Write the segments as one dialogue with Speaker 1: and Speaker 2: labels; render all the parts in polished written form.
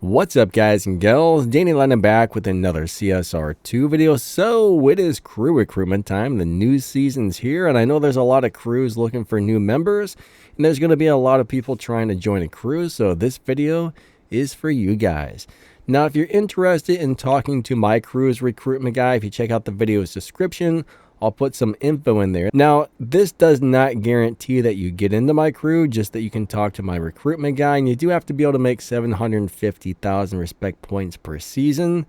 Speaker 1: What's up, guys and gals? Danny Lennon back with another CSR2 video. So it is crew recruitment time. The new season's here, and I know there's a lot of crews looking for new members, and there's going to be a lot of people trying to join a crew, so this video is for you guys. Now, if you're interested in talking to my crew's recruitment guy, if you check out the video's description, I'll put some info in there. Now, this does not guarantee that you get into my crew, just that you can talk to my recruitment guy, and you do have to be able to make 750,000 respect points per season,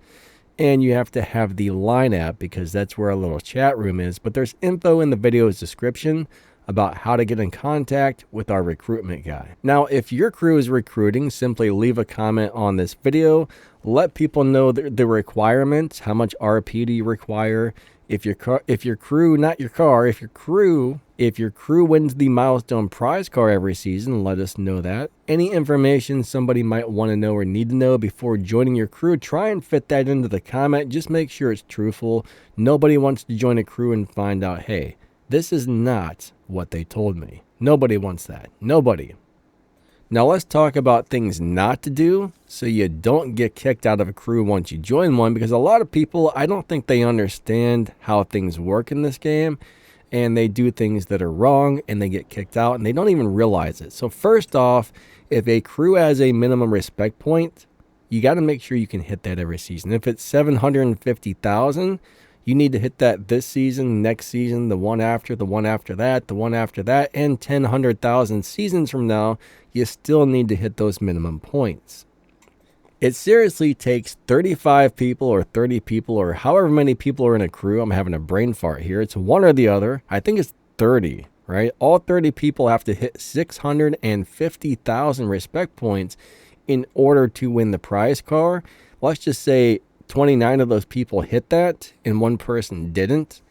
Speaker 1: and you have to have the line app because that's where our little chat room is. But there's info in the video's description about how to get in contact with our recruitment guy. Now, if your crew is recruiting, simply leave a comment on this video. Let people know the requirements. How much RP do you require? If your crew wins the milestone prize car every season, let us know that. Any information somebody might want to know or need to know before joining your crew, try and fit that into the comment. Just make sure it's truthful. Nobody wants to join a crew and find out, hey, this is not what they told me. Nobody wants that. Nobody. Now let's talk about things not to do so you don't get kicked out of a crew once you join one, because a lot of people, I don't think they understand how things work in this game, and they do things that are wrong and they get kicked out and they don't even realize it. So first off, if a crew has a minimum respect point, you got to make sure you can hit that every season. If it's 750,000, you need to hit that this season, next season, the one after, the one after that, the one after that, and 100,000 seasons from now, you still need to hit those minimum points. It seriously takes 35 people or 30 people or however many people are in a crew. I'm having a brain fart here. It's one or the other. I think it's 30, right? All 30 people have to hit 650,000 respect points in order to win the prize car. Let's just say 29 of those people hit that and one person didn't.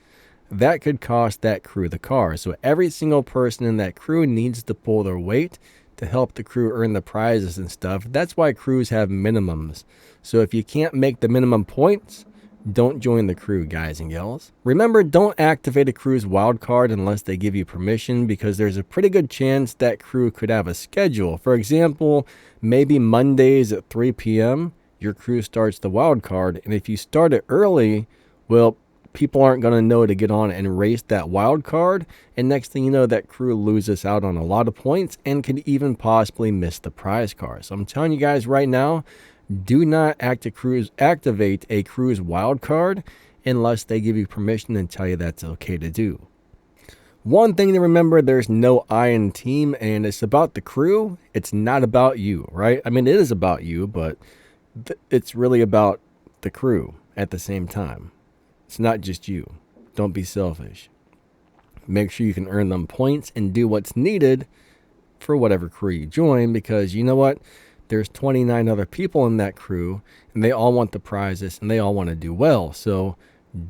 Speaker 1: That could cost that crew the car. So every single person in that crew needs to pull their weight to help the crew earn the prizes and stuff. That's why crews have minimums. So if you can't make the minimum points, don't join the crew, guys and gals. Remember, don't activate a crew's wild card unless they give you permission, because there's a pretty good chance that crew could have a schedule. For example, maybe Mondays at 3 p.m. your crew starts the wild card, and if you start it early, well, people aren't going to know to get on and race that wild card, and next thing you know, that crew loses out on a lot of points and could even possibly miss the prize car. So I'm telling you guys right now, do not activate a crew's wild card unless they give you permission and tell you that's okay to do. One thing to remember, there's no I in team, and it's about the crew. It's not about you, right? I mean, it is about you, but it's really about the crew at the same time. It's not just you. Don't be selfish. Make sure you can earn them points and do what's needed for whatever crew you join, because you know what? There's 29 other people in that crew, and they all want the prizes, and they all want to do well. So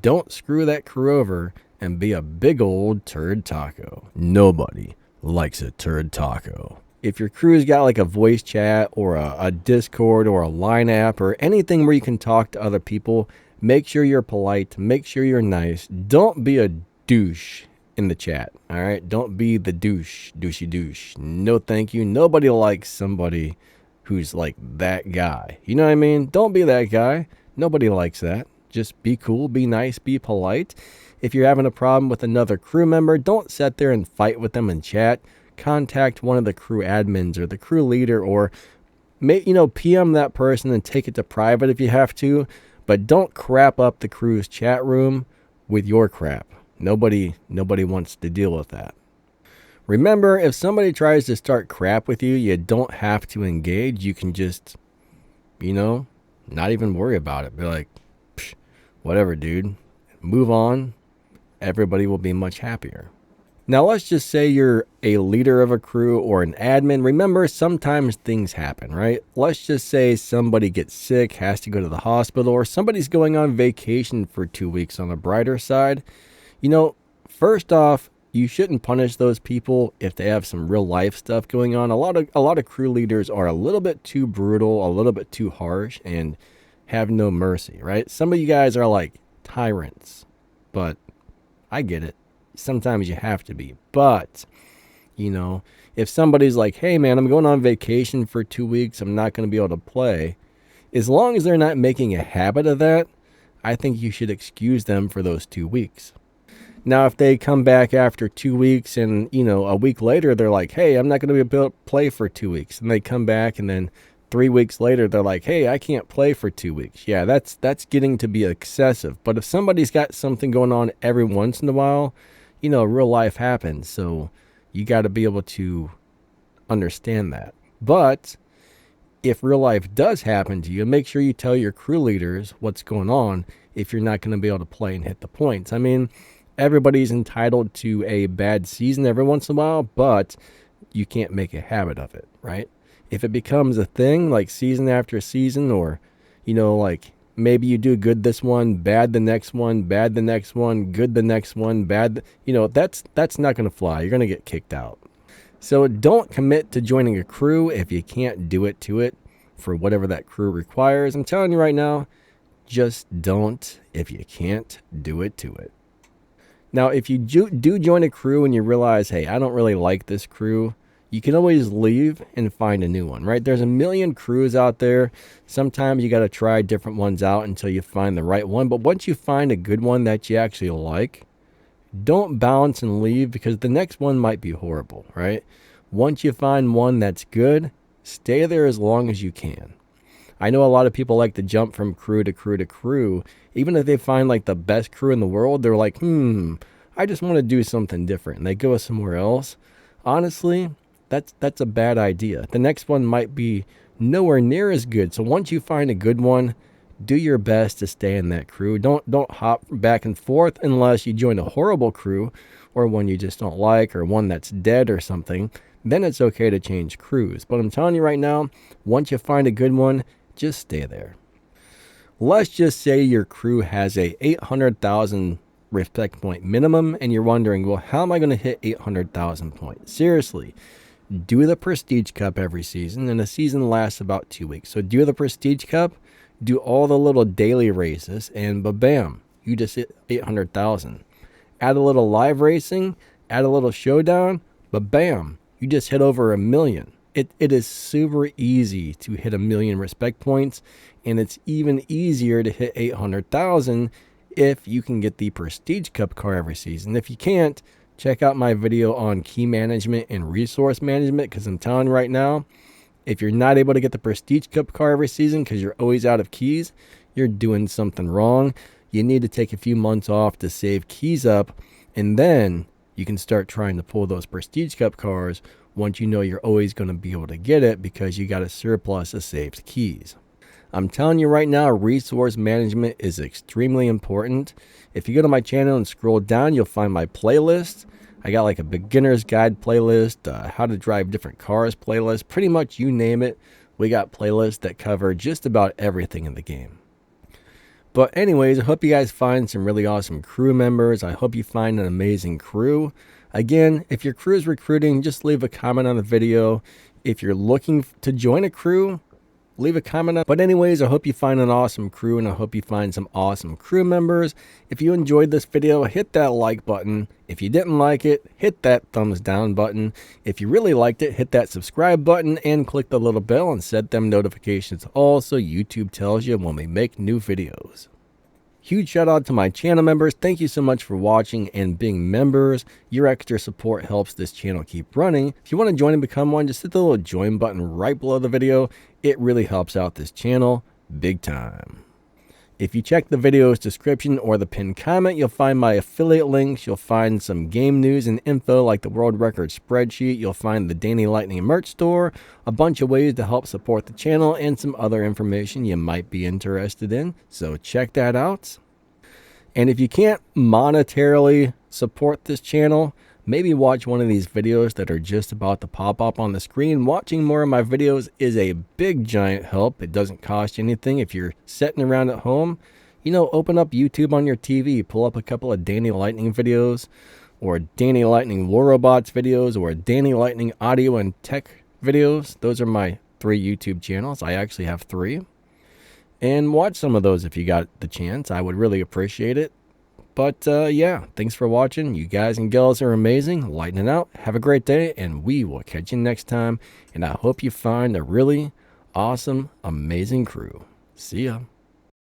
Speaker 1: don't screw that crew over and be a big old turd taco. Nobody likes a turd taco. If your crew's got like a voice chat or a Discord or a line app or anything where you can talk to other people, make sure you're polite. Make sure you're nice. Don't be a douche in the chat. All right? Don't be the douchey douche. No, thank you. Nobody likes somebody who's like that guy. You know what I mean? Don't be that guy. Nobody likes that. Just be cool, be nice, be polite. If you're having a problem with another crew member, don't sit there and fight with them in chat. Contact one of the crew admins or the crew leader, or PM that person and take it to private if you have to, but don't crap up the crew's chat room with your crap. Nobody wants to deal with that. Remember, if somebody tries to start crap with you, you don't have to engage. You can just, not even worry about it. Be like, whatever, dude. Move on. Everybody will be much happier. Now, let's just say you're a leader of a crew or an admin. Remember, sometimes things happen, right? Let's just say somebody gets sick, has to go to the hospital, or somebody's going on vacation for 2 weeks. On the brighter side, first off, you shouldn't punish those people if they have some real life stuff going on. A lot of crew leaders are a little bit too brutal, a little bit too harsh, and have no mercy, right? Some of you guys are like tyrants, but I get it. Sometimes you have to be. But, if somebody's like, hey man, I'm going on vacation for 2 weeks, I'm not going to be able to play, As long as they're not making a habit of that, I think you should excuse them for those 2 weeks. Now, if they come back after 2 weeks and, a week later, they're like, hey, I'm not going to be able to play for 2 weeks. And they come back and then 3 weeks later, they're like, hey, I can't play for 2 weeks. Yeah, that's getting to be excessive. But if somebody's got something going on every once in a while, real life happens. So you got to be able to understand that. But if real life does happen to you, make sure you tell your crew leaders what's going on if you're not going to be able to play and hit the points. I mean, everybody's entitled to a bad season every once in a while, but you can't make a habit of it, right? If it becomes a thing, like season after season, or, like maybe you do good this one, bad the next one, bad the next one, good the next one, bad, that's not going to fly. You're going to get kicked out. So don't commit to joining a crew if you can't do it to it for whatever that crew requires. I'm telling you right now, just don't if you can't do it to it. Now, if you do join a crew and you realize, hey, I don't really like this crew, you can always leave and find a new one, right? There's a million crews out there. Sometimes you got to try different ones out until you find the right one. But once you find a good one that you actually like, don't bounce and leave because the next one might be horrible, right? Once you find one that's good, stay there as long as you can. I know a lot of people like to jump from crew to crew to crew. Even if they find like the best crew in the world, they're like, I just want to do something different. And they go somewhere else. Honestly, that's a bad idea. The next one might be nowhere near as good. So once you find a good one, do your best to stay in that crew. Don't hop back and forth unless you join a horrible crew or one you just don't like or one that's dead or something. Then it's okay to change crews. But I'm telling you right now, once you find a good one, just stay there. Let's just say your crew has a 800,000 respect point minimum and you're wondering, well, how am I going to hit 800,000 points? Seriously, do the Prestige Cup every season, and the season lasts about 2 weeks. So do the Prestige Cup, do all the little daily races, and bam, you just hit 800,000. Add a little live racing, add a little showdown, bam, you just hit over 1 million. It is super easy to hit 1 million respect points, and it's even easier to hit 800,000 if you can get the Prestige Cup car every season. If you can't, check out my video on key management and resource management, because I'm telling you right now, if you're not able to get the Prestige Cup car every season because you're always out of keys, you're doing something wrong. You need to take a few months off to save keys up, and then you can start trying to pull those Prestige Cup cars once you know you're always going to be able to get it because you got a surplus of saved keys. I'm telling you right now, resource management is extremely important. If you go to my channel and scroll down, you'll find my playlist. I got like a beginner's guide playlist, how to drive different cars playlist, pretty much you name it. We got playlists that cover just about everything in the game. But anyways, I hope you guys find some really awesome crew members. I hope you find an amazing crew. Again, if your crew is recruiting, just leave a comment on the video. If you're looking to join a crew, leave a comment on. But anyways, I hope you find an awesome crew, and I hope you find some awesome crew members. If you enjoyed this video, hit that like button. If you didn't like it, hit that thumbs down button. If you really liked it, hit that subscribe button and click the little bell and set them notifications all so YouTube tells you when we make new videos. Huge shout out to my channel members. Thank you so much for watching and being members. Your extra support helps this channel keep running. If you want to join and become one, just hit the little join button right below the video. It really helps out this channel big time. If you check the video's description or the pinned comment, you'll find my affiliate links. You'll find some game news and info like the world record spreadsheet. You'll find the Danny Lightning merch store, a bunch of ways to help support the channel, and some other information you might be interested in. So check that out. And if you can't monetarily support this channel, maybe watch one of these videos that are just about to pop up on the screen. Watching more of my videos is a big giant help. It doesn't cost you anything. If you're sitting around at home, open up YouTube on your TV, pull up a couple of Danny Lightning videos or Danny Lightning War Robots videos or Danny Lightning audio and tech videos. Those are my 3 YouTube channels. I actually have 3. And watch some of those if you got the chance. I would really appreciate it. But yeah, thanks for watching. You guys and gals are amazing. Lightning out. Have a great day, and we will catch you next time. And I hope you find a really awesome, amazing crew. See ya.